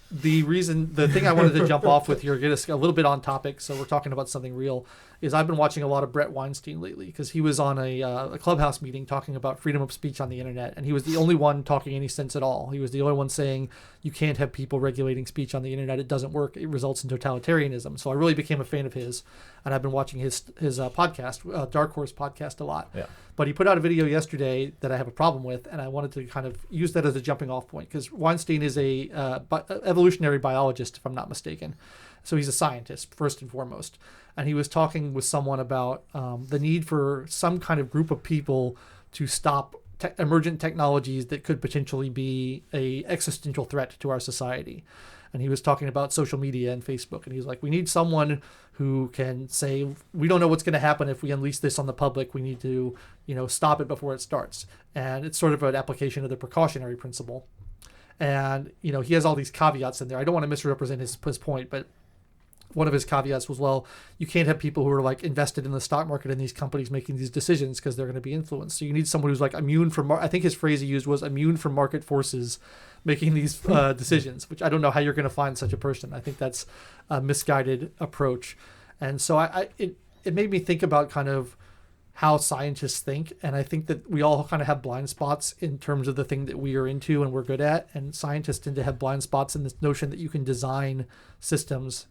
the thing I wanted to jump off with here, get us a little bit on topic, so we're talking about something real, is I've been watching a lot of Brett Weinstein lately because he was on a Clubhouse meeting talking about freedom of speech on the internet, and he was the only one talking any sense at all. He was the only one saying you can't have people regulating speech on the internet. It doesn't work. It results in totalitarianism. So I really became a fan of his, and I've been watching his podcast, Dark Horse podcast, a lot. Yeah. But he put out a video yesterday that I have a problem with, and I wanted to kind of use that as a jumping off point because Weinstein is a evolutionary biologist, if I'm not mistaken. So he's a scientist, first and foremost. And he was talking with someone about the need for some kind of group of people to stop emergent technologies that could potentially be a existential threat to our society. And he was talking about social media and Facebook. And he was like, we need someone who can say, we don't know what's going to happen if we unleash this on the public. We need to, stop it before it starts. And it's sort of an application of the precautionary principle. And, he has all these caveats in there. I don't want to misrepresent his point, but one of his caveats was, well, you can't have people who are like invested in the stock market in these companies making these decisions because they're going to be influenced. So you need someone who's like immune from, I think his phrase he used was immune from market forces making these decisions, which I don't know how you're going to find such a person. I think that's a misguided approach. And so it made me think about kind of how scientists think. And I think that we all kind of have blind spots in terms of the thing that we are into and we're good at. And scientists tend to have blind spots in this notion that you can design systems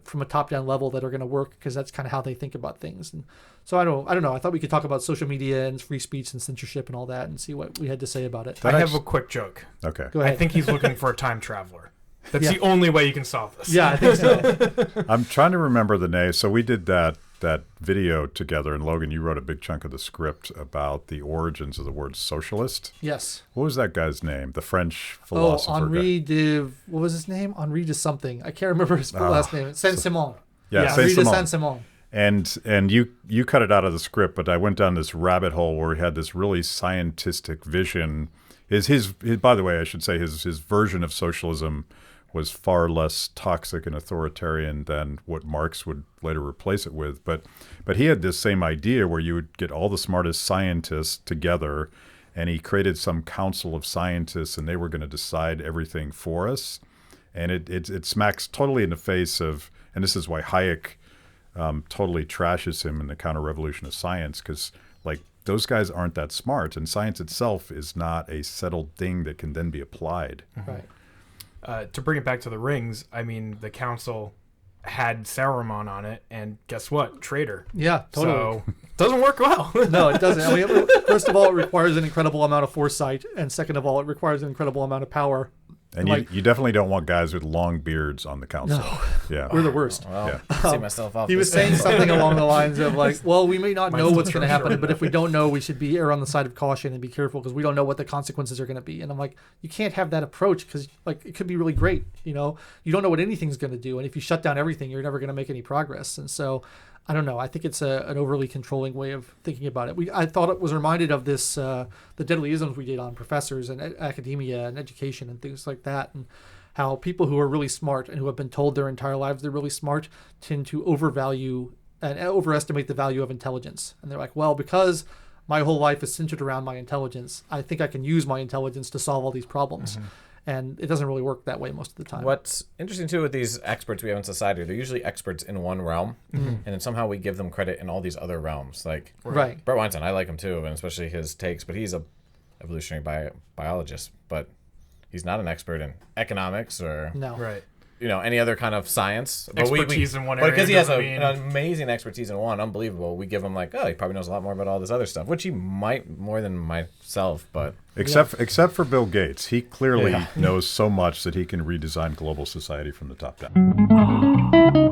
from a top-down level that are going to work because that's kind of how they think about things. And so I don't know. I thought we could talk about social media and free speech and censorship and all that and see what we had to say about it. I have a quick joke. Okay. Go ahead. I think he's looking for a time traveler. That's the only way you can solve this. Yeah, I think so. I'm trying to remember the name. So we did that video together, and Logan, you wrote a big chunk of the script about the origins of the word socialist. Yes. What was that guy's name? The French philosopher. Henri de... What was his name? Henri de something. I can't remember his last name. Saint-Simon. Yeah, Henri de Saint-Simon. And you cut it out of the script, but I went down this rabbit hole where he had this really scientistic vision. His by the way, I should say his version of socialism was far less toxic and authoritarian than what Marx would later replace it with. But he had this same idea where you would get all the smartest scientists together, and he created some council of scientists, and they were going to decide everything for us. And it smacks totally in the face of, and this is why Hayek totally trashes him in the counter-revolution of science, because like those guys aren't that smart, and science itself is not a settled thing that can then be applied. Right. To bring it back to the rings, I mean, the council had Saruman on it, and guess what? Traitor. Yeah, totally. So, doesn't work well. No, it doesn't. I mean, first of all, it requires an incredible amount of foresight, and second of all, it requires an incredible amount of power. And you definitely don't want guys with long beards on the council. No. Yeah. We're the worst. Well, I see myself off. He was saying something along the lines of like, well, we may not know what's going to happen, but if we don't know, we should be err on the side of caution and be careful because we don't know what the consequences are going to be. And I'm like, you can't have that approach because like it could be really great. You don't know what anything's going to do. And if you shut down everything, you're never going to make any progress. And so I don't know. I think it's an overly controlling way of thinking about it. I thought it was reminded of this, the deadly isms we did on professors and academia and education and things like that. And how people who are really smart and who have been told their entire lives they're really smart tend to overvalue and overestimate the value of intelligence. And they're like, well, because my whole life is centered around my intelligence, I think I can use my intelligence to solve all these problems. Mm-hmm. And it doesn't really work that way most of the time. What's interesting, too, with these experts we have in society, they're usually experts in one realm, and then somehow we give them credit in all these other realms. Like right. Brett Weinstein, I like him, too, and especially his takes, but he's a evolutionary biologist, but he's not an expert in economics or any other kind of science. Expertise in one area. But because he has an amazing expertise in one, unbelievable, we give him like, oh, he probably knows a lot more about all this other stuff, which he might more than myself, but... Except for Bill Gates. He clearly knows so much that he can redesign global society from the top down.